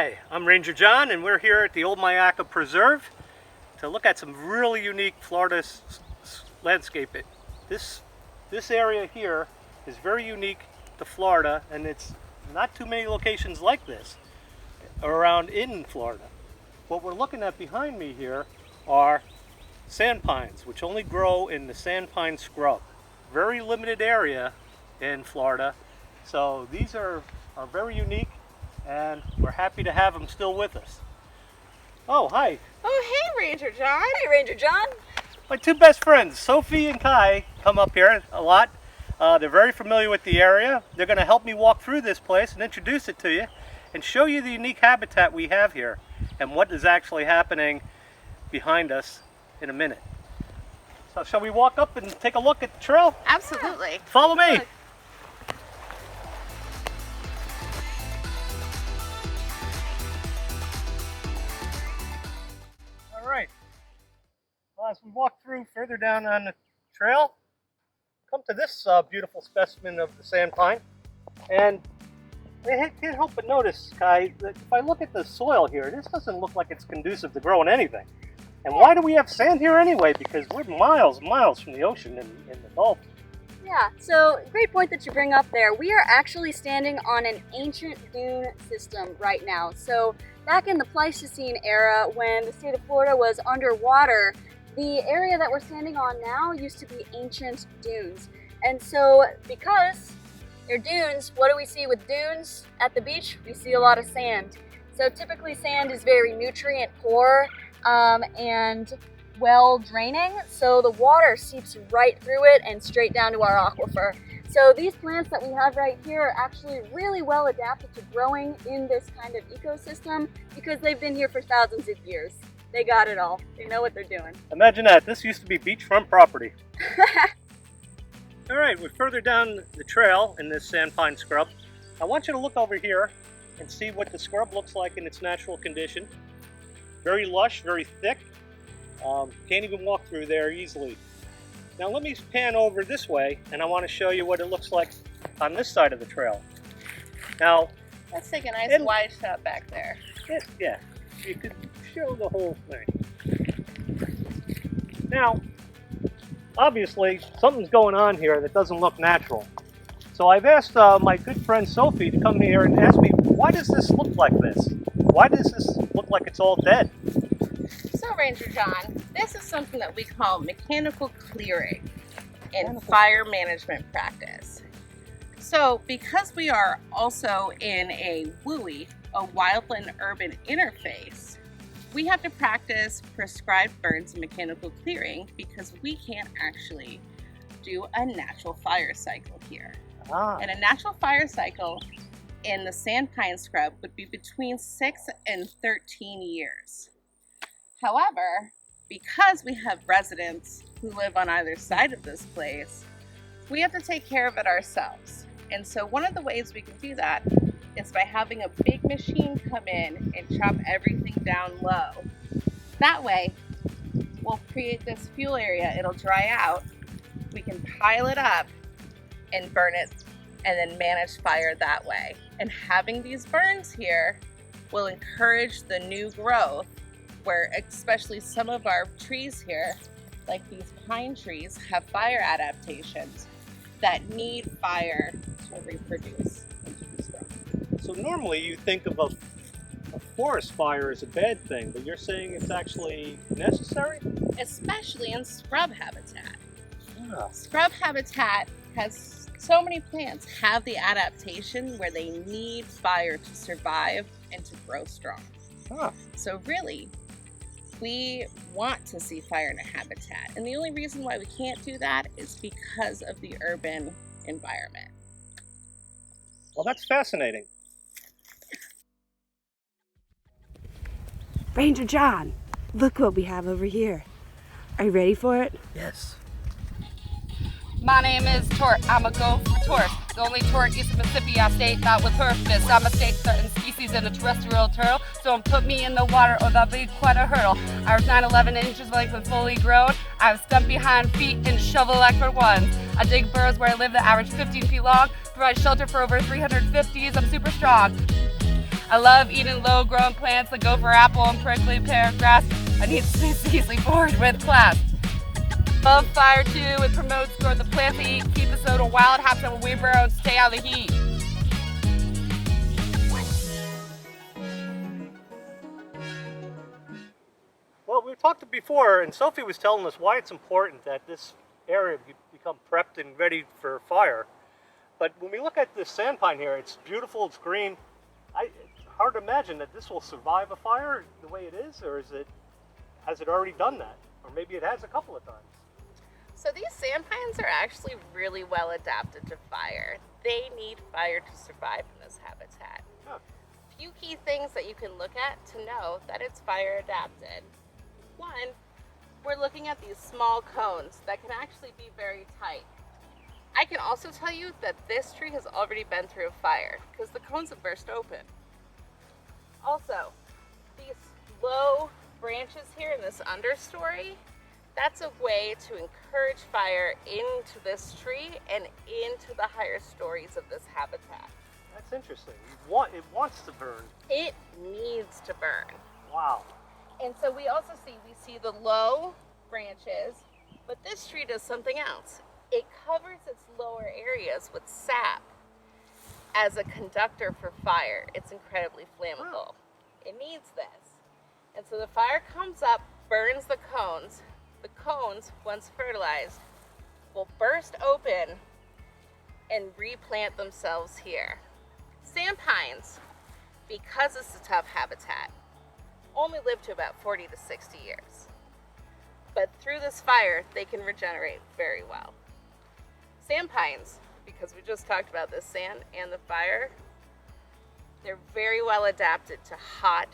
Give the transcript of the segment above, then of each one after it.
Hi, I'm Ranger John, and we're here at the Old Miakka Preserve to look at some really unique Florida landscape. This area here is very unique to Florida, and it's not too many locations like this around in Florida. What we're looking at behind me here are sand pines, which only grow in the sand pine scrub. Very limited area in Florida, so these are very unique, and we're happy to have them still with us. Oh, hi. Oh, hey, Ranger John. Hey, Ranger John. My two best friends, Sophie and Kai, come up here a lot. They're very familiar with the area. They're going to help me walk through this place and introduce it to you and show you the unique habitat we have here and what is actually happening behind us in a minute. So shall we walk up and take a look at the trail? Absolutely. Follow me. All right. Well, as we walk through further down on the trail, come to this beautiful specimen of the sand pine. And I can't help but notice, Kai, that if I look at the soil here, this doesn't look like it's conducive to growing anything. And why do we have sand here anyway? Because we're miles and miles from the ocean in the Gulf. Yeah, so great point that you bring up there. We are actually standing on an ancient dune system right now. So back in the Pleistocene era, when the state of Florida was underwater, the area that we're standing on now used to be ancient dunes. And so because they're dunes, what do we see with dunes at the beach? We see a lot of sand. So typically sand is very nutrient poor and well draining, so the water seeps right through it and straight down to our aquifer. So these plants that we have right here are actually really well adapted to growing in this kind of ecosystem because they've been here for thousands of years. They got it all. They know what they're doing. Imagine that. This used to be beachfront property. All right, we're further down the trail in this sand pine scrub. I want you to look over here and see what the scrub looks like in its natural condition. Very lush, very thick. Can't even walk through there easily. Now let me pan over this way, and I want to show you what it looks like on this side of the trail. Now, Let's take a nice wide shot back there. yeah, you could show the whole thing. Now, obviously, something's going on here that doesn't look natural. So I've asked my good friend Sophie to come here and ask me, why does this look like this? Why does this look like it's all dead? So, Ranger John, this is something that we call mechanical clearing in fire management practice. So, because we are also in a WUI, a wildland-urban interface, we have to practice prescribed burns and mechanical clearing because we can't actually do a natural fire cycle here. And a natural fire cycle in the sand pine scrub would be between 6 and 13 years. However, because we have residents who live on either side of this place, we have to take care of it ourselves. And so one of the ways we can do that is by having a big machine come in and chop everything down low. That way, we'll create this fuel area, it'll dry out, we can pile it up and burn it and then manage fire that way. And having these burns here will encourage the new growth, where especially some of our trees here, like these pine trees, have fire adaptations that need fire to reproduce and to be strong. So normally you think of a forest fire as a bad thing, but you're saying it's actually necessary? Especially in scrub habitat. Yeah. Scrub habitat has so many plants have the adaptation where they need fire to survive and to grow strong. Huh. So really, we want to see fire in a habitat. And the only reason why we can't do that is because of the urban environment. Well, that's fascinating. Ranger John, look what we have over here. Are you ready for it? Yes. My name is Tort. I'm a go for Tort. The only tort east of Mississippi I state that with purpose. I'm a state certain species in a terrestrial turtle. So don't put me in the water or that'll be quite a hurdle. I was 9-11 inches length and fully grown. I have stumped behind feet and shovel like for ones. I dig burrows where I live that average 15 feet long. Provide shelter for over 350s. I'm super strong. I love eating low-grown plants like gopher apple and prickly pear grass. I need to stay easily forward with class. Love fire too. It promotes growth of plants to eat, keep the soda wild, habitat with weed burrow, and stay out of the heat. Well, we talked before, and Sophie was telling us why it's important that this area become prepped and ready for fire. But when we look at this sandpine here, it's beautiful, it's green. It's hard to imagine that this will survive a fire the way it is, or has it already done that? Or maybe it has a couple of times. So these sandpines are actually really well adapted to fire. They need fire to survive in this habitat. Huh. Few key things that you can look at to know that it's fire adapted. One, we're looking at these small cones that can actually be very tight. I can also tell you that this tree has already been through a fire because the cones have burst open. Also, these low branches here in this understory, that's a way to encourage fire into this tree and into the higher stories of this habitat. That's interesting. It wants to burn. It needs to burn. Wow. And so we see the low branches, but this tree does something else. It covers its lower areas with sap as a conductor for fire. It's incredibly flammable. It needs this. And so the fire comes up, burns the cones. The cones, once fertilized, will burst open and replant themselves here. Sandpines, because it's a tough habitat, only live to about 40 to 60 years. But through this fire, they can regenerate very well. Sandpines, because we just talked about this sand and the fire, they're very well adapted to hot,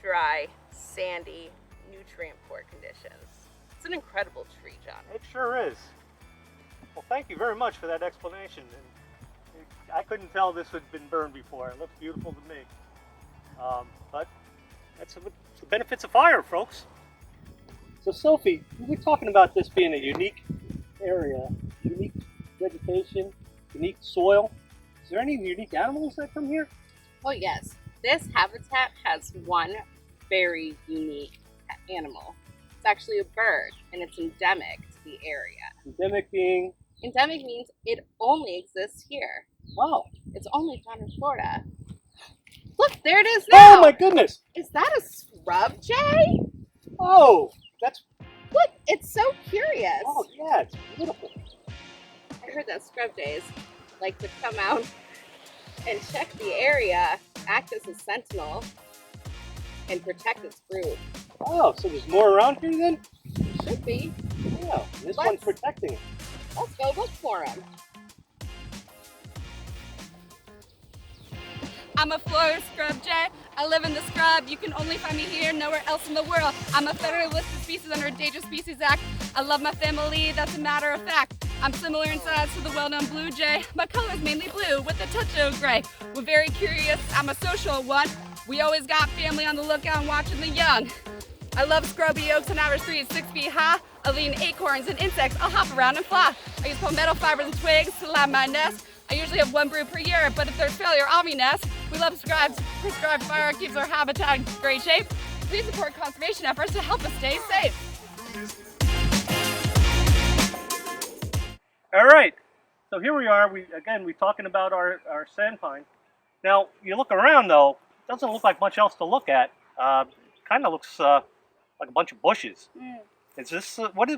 dry, sandy, nutrient-poor conditions. It's an incredible tree, John. It sure is. Well, thank you very much for that explanation. And I couldn't tell this had been burned before. It looks beautiful to me. But that's the benefits of fire, folks. So, Sophie, we were talking about this being a unique area, unique vegetation, unique soil. Is there any unique animals that come here? Oh yes, this habitat has one very unique animal. It's actually a bird, and it's endemic to the area. Endemic being? Endemic means it only exists here. Wow. It's only found in Florida. Look, there it is now. Oh my goodness. Is that a scrub jay? Oh, that's... Look, it's so curious. Oh yeah, it's beautiful. I heard that scrub jays like to come out and check the area, act as a sentinel, and protect its brood. Oh, so there's more around here then? Should be. Yeah, this one's protecting it. Let's go look for them. I'm a Florida scrub jay. I live in the scrub. You can only find me here, nowhere else in the world. I'm a federally listed species under Endangered Species Act. I love my family, that's a matter of fact. I'm similar in size to the well-known blue jay. My color is mainly blue with a touch of gray. We're very curious, I'm a social one. We always got family on the lookout and watching the young. I love scrubby oaks and average trees 6 feet high. I lean acorns and insects, I'll hop around and fly. I use palmetto fibers and twigs to line my nest. I usually have one brood per year, but if there's failure, I'll be nest. We love prescribed fire, keeps our habitat in great shape. Please support conservation efforts to help us stay safe. All right, so here we are. We're talking about our sandpine. Now, you look around though, it doesn't look like much else to look at. Kind of looks like a bunch of bushes. Mm. Is this what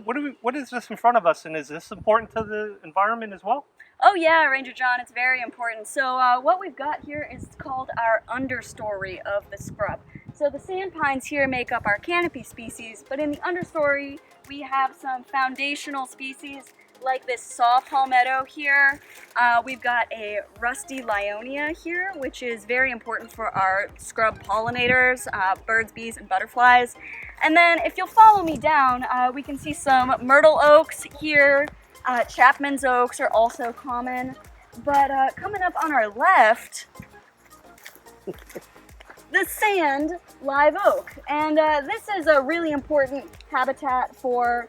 is this in front of us, and is this important to the environment as well? Oh yeah, Ranger John, it's very important. So what we've got here is called our understory of the scrub. So the sandpines here make up our canopy species, but in the understory we have some foundational species like this saw palmetto here. We've got a rusty lionia here, which is very important for our scrub pollinators, birds, bees, and butterflies. And then if you'll follow me down, we can see some myrtle oaks here. Chapman's oaks are also common. But coming up on our left, the sand live oak. And this is a really important habitat for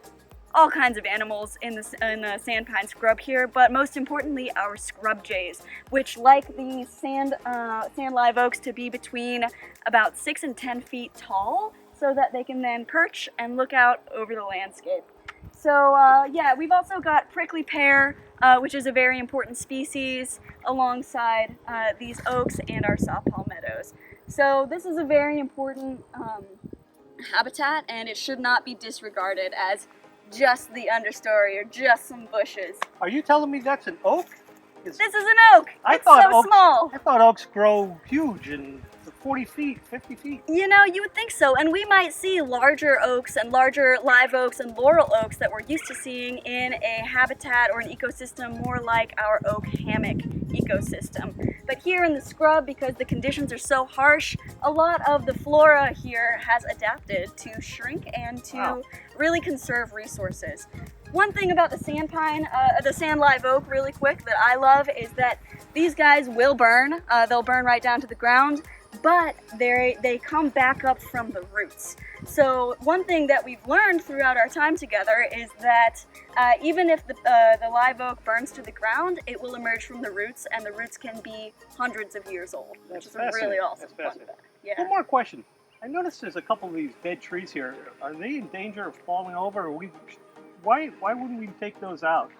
all kinds of animals in the sandpine scrub here, but most importantly our scrub jays, which like the sand live oaks to be between about 6 and 10 feet tall, so that they can then perch and look out over the landscape. So yeah, we've also got prickly pear, which is a very important species alongside these oaks and our saw palmettos. So this is a very important habitat, and it should not be disregarded as just the understory or just some bushes. Are you telling me that's an oak? This is an oak! It's so small! I thought oaks grow huge and 40 feet, 50 feet. You know, you would think so, and we might see larger oaks and larger live oaks and laurel oaks that we're used to seeing in a habitat or an ecosystem more like our oak hammock ecosystem. But here in the scrub, because the conditions are so harsh, a lot of the flora here has adapted to shrink and to really conserve resources. One thing about the sand live oak really quick that I love is that these guys will burn. They'll burn right down to the ground, but they come back up from the roots. So one thing that we've learned throughout our time together is that even if the live oak burns to the ground, it will emerge from the roots, and the roots can be hundreds of years old, which is a really awesome fun fact. Yeah. One more question. I noticed there's a couple of these dead trees here. Are they in danger of falling over? Or why wouldn't we take those out?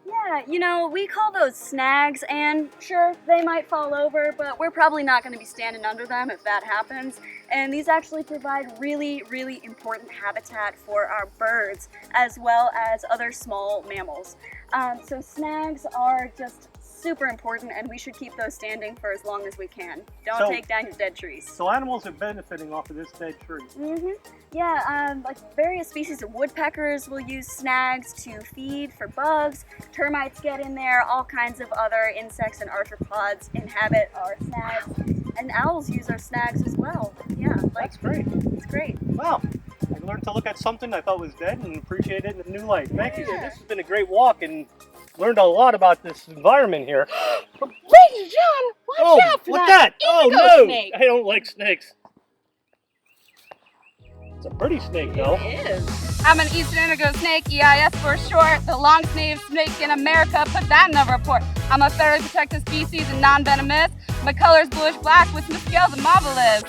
Yeah, you know, we call those snags, and sure, they might fall over, but we're probably not going to be standing under them if that happens. And these actually provide really, really important habitat for our birds, as well as other small mammals. So snags are just super important, and we should keep those standing for as long as we can. Don't take down your dead trees. So animals are benefiting off of this dead tree. Mm-hmm. Yeah, like various species of woodpeckers will use snags to feed for bugs. Termites get in there. All kinds of other insects and arthropods inhabit our snags. And owls use our snags as well. Yeah, that's great. It's great. Wow. I learned to look at something I thought was dead and appreciate it in a new light. Thank you. This has been a great walk, and learned a lot about this environment here. Ranger John, watch out for what's that? indigo snake. I don't like snakes. It's a pretty snake, though. It is. I'm an eastern indigo snake, EIS for short. The long-snaved snake in America, put that in the report. I'm a federally protected species and non-venomous. My color is bluish-black with smooth scales and marvelous.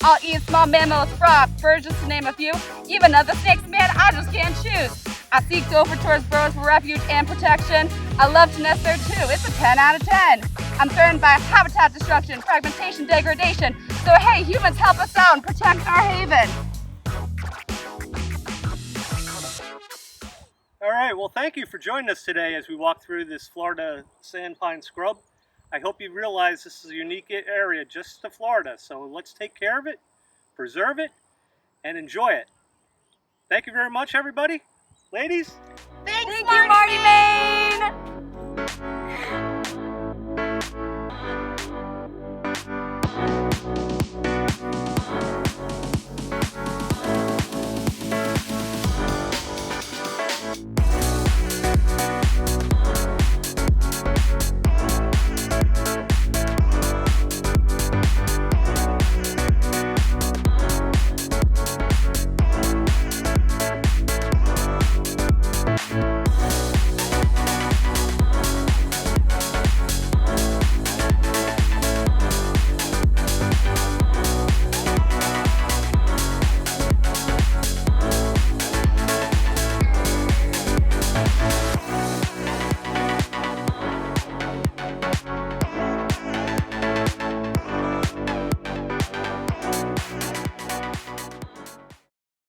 I'll eat small mammals, frogs, birds, just to name a few. Even other snakes, man, I just can't choose. I seek to over towards burrows for refuge and protection. I love to nest there too, it's a 10 out of 10. I'm threatened by habitat destruction, fragmentation, degradation. So hey, humans, help us out and protect our haven. All right, well, thank you for joining us today as we walk through this Florida sandpine scrub. I hope you realize this is a unique area just to Florida, so let's take care of it, preserve it, and enjoy it. Thank you very much, everybody. Ladies? Thanks, Thank you, Marty Main!